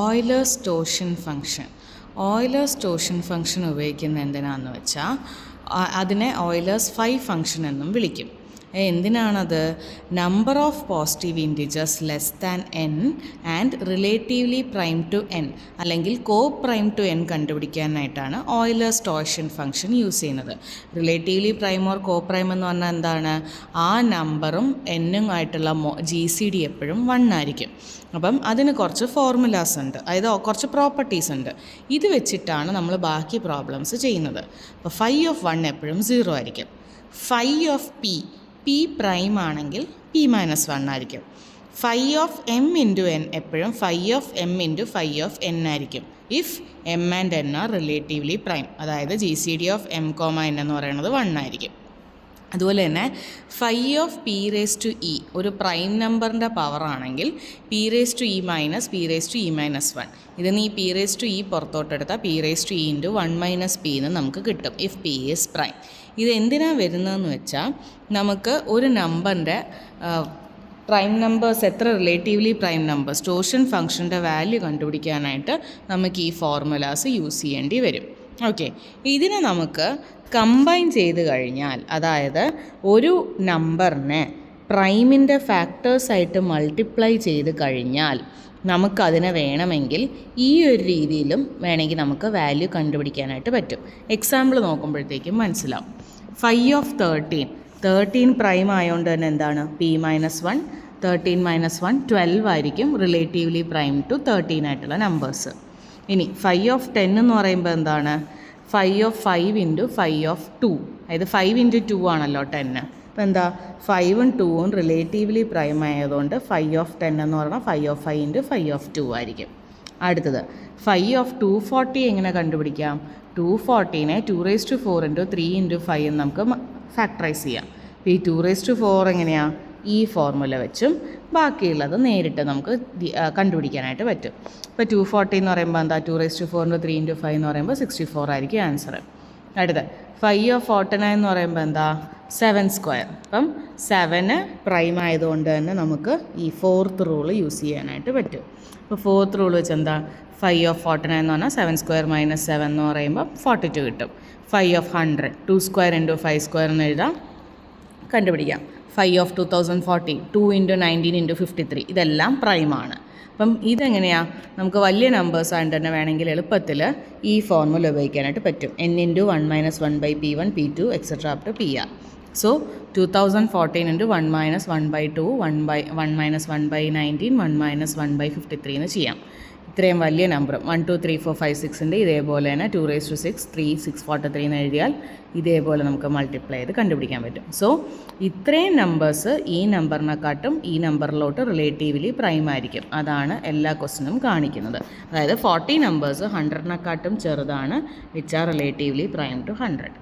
Euler's ടോർഷൻ function. Euler's ടോർഷൻ function ഉപയോഗിക്കുന്നത് എന്തിനാണെന്ന് വെച്ചാൽ അതിനെ ഓയിലേഴ്സ് 5 ഫംഗ്ഷൻ എന്നും വിളിക്കും. എന്തിനാണത്? Number of positive integers less than n and relatively prime to n അല്ലെങ്കിൽ കോ പ്രൈം ടു n കണ്ടുപിടിക്കാനായിട്ടാണ് ഓയിലേഴ്സ് ടോർഷൻ ഫംഗ്ഷൻ യൂസ് ചെയ്യുന്നത്. Relatively prime or coprime എന്ന് പറഞ്ഞാൽ എന്താണ്? ആ നമ്പറും എന്നും ആയിട്ടുള്ള GCD എപ്പോഴും 1 ആയിരിക്കും. അപ്പം അതിന് കുറച്ച് ഫോർമുലാസ് ഉണ്ട്, അതായത് കുറച്ച് പ്രോപ്പർട്ടീസ് ഉണ്ട്. ഇത് വെച്ചിട്ടാണ് നമ്മൾ ബാക്കി പ്രോബ്ലംസ് ചെയ്യുന്നത്. അപ്പോൾ ഫൈ ഓഫ് 1 എപ്പോഴും 0 ആയിരിക്കും. ഫൈ ഓഫ് പി പ്രൈം ആണെങ്കിൽ p-1 ആയിരിക്കും. Phi of m into n എപ്പോഴും phi of m into phi of n ആയിരിക്കും if m and n R relatively prime. അതായത് GCD ഓഫ് m, n എന്ന് പറയുന്നത് 1 ആയിരിക്കും. അതുപോലെ തന്നെ ഫൈ ഓഫ് p⁻e ഒരു പ്രൈം നമ്പറിൻ്റെ പവർ ആണെങ്കിൽ p⁻e മൈനസ് p⁻e-1. ഇത് നീ p⁻e പുറത്തോട്ടെടുത്താൽ p⁻e ഇൻറ്റു 1 - p എന്ന് നമുക്ക് കിട്ടും ഇഫ് p ഈസ് പ്രൈം. ഇത് എന്തിനാണ് വരുന്നതെന്ന് വെച്ചാൽ നമുക്ക് ഒരു നമ്പറിൻ്റെ പ്രൈം നമ്പേഴ്സ് എത്ര റിലേറ്റീവ്ലി പ്രൈം നമ്പേഴ്സ് ടോർഷൻ ഫംഗ്ഷൻ്റെ വാല്യൂ കണ്ടുപിടിക്കാനായിട്ട് നമുക്ക് ഈ ഫോർമുലാസ് യൂസ് ചെയ്യേണ്ടി വരും. ഓക്കെ, ഇതിനെ നമുക്ക് കമ്പൈൻ ചെയ്ത് കഴിഞ്ഞാൽ, അതായത് ഒരു നമ്പറിനെ പ്രൈമിൻ്റെ ഫാക്ടേഴ്സായിട്ട് മൾട്ടിപ്ലൈ ചെയ്ത് കഴിഞ്ഞാൽ നമുക്കതിനെ വേണമെങ്കിൽ ഈ ഒരു രീതിയിലും വേണമെങ്കിൽ നമുക്ക് വാല്യൂ കണ്ടുപിടിക്കാനായിട്ട് പറ്റും. എക്സാമ്പിൾ നോക്കുമ്പോഴത്തേക്കും മനസ്സിലാവും. ഫൈ ഓഫ് 13 പ്രൈം ആയതുകൊണ്ട് തന്നെ എന്താണ്? p-1. 13 - 1 12 ആയിരിക്കും റിലേറ്റീവ്ലി പ്രൈം ടു 13 ആയിട്ടുള്ള നമ്പേഴ്സ്. ഇനി ഫൈ ഓഫ് 10 എന്ന് പറയുമ്പോൾ എന്താണ്? Phi of 5 into phi of 2, അതായത് 5 ഇൻറ്റു 2 ആണല്ലോ 10. അപ്പോൾ എന്താ? 5ഉം 2ഉം റിലേറ്റീവ്ലി പ്രൈം ആയതുകൊണ്ട് ഫൈ ഓഫ് 10 എന്ന് പറഞ്ഞാൽ phi of 5 into phi of 2 ആയിരിക്കും. അടുത്തത് ഫൈ ഓഫ് 240 എങ്ങനെ കണ്ടുപിടിക്കാം? 240നെ 2⁴ ഇൻറ്റു 3 ഇൻറ്റു 5 എന്ന് നമുക്ക് ഫാക്ടറൈസ് ചെയ്യാം. അപ്പോൾ ഈ 2⁴ എങ്ങനെയാണ്? ഈ ഫോർമുല വെച്ചും ബാക്കിയുള്ളത് നേരിട്ട് നമുക്ക് കണ്ടുപിടിക്കാനായിട്ട് പറ്റും. ഇപ്പോൾ 240 എന്ന് പറയുമ്പോൾ എന്താ? 2⁴ ഇൻറ്റു 3 ഇൻറ്റു 5 എന്ന് പറയുമ്പോൾ 64 ആയിരിക്കും ആൻസർ. അടുത്ത ഫൈ ഓഫ് 49 എന്ന് പറയുമ്പോൾ എന്താ? 7². അപ്പം 7 പ്രൈം ആയതുകൊണ്ട് തന്നെ നമുക്ക് ഈ 4th റൂൾ യൂസ് ചെയ്യാനായിട്ട് പറ്റും. അപ്പോൾ 4th റൂൾ വെച്ച് എന്താ? ഫൈ ഓഫ് 49 എന്ന് പറഞ്ഞാൽ 7² - 7 എന്ന് പറയുമ്പോൾ 42 കിട്ടും. ഫൈ ഓഫ് 100 2² ഇൻറ്റു 5² എന്ന് എഴുതാം, കണ്ടുപിടിക്കാം. ഫൈ ഓഫ് 2040 2 ഇൻറ്റു 19 ഇൻറ്റു 53 ഇതെല്ലാം പ്രൈമാണ്. അപ്പം ഇതെങ്ങനെയാണ്? നമുക്ക് വലിയ നമ്പേഴ്സ് ആയിട്ട് തന്നെ വേണമെങ്കിൽ എളുപ്പത്തിൽ ഈ ഫോർമുല ഉപയോഗിക്കാനായിട്ട് പറ്റും. n into 1 - 1/p1 p2 etcetera up to pr. So 2014 into 1 - 1/2 1 - 1/19 1 - 1/53 എന്ന് ചെയ്യാം. ഇത്രയും വലിയ നമ്പർ 1 2 3 4 5 6ൻ്റെ ഇതേപോലെ തന്നെ 2⁻6 3 643 എന്ന് എഴുതിയാൽ ഇതേപോലെ നമുക്ക് മൾട്ടിപ്ലൈ ചെയ്ത് കണ്ടുപിടിക്കാൻ പറ്റും. സോ ഇത്രയും നമ്പേഴ്സ് ഈ നമ്പറിനെക്കാട്ടും ഈ നമ്പറിലോട്ട് റിലേറ്റീവ്ലി പ്രൈം ആയിരിക്കും. അതാണ് എല്ലാ ക്വസ്റ്റിനും കാണിക്കുന്നത്. അതായത് 40 നമ്പേഴ്സ് 100നെക്കാട്ടും ചെറുതാണ്, which are relatively prime to 100.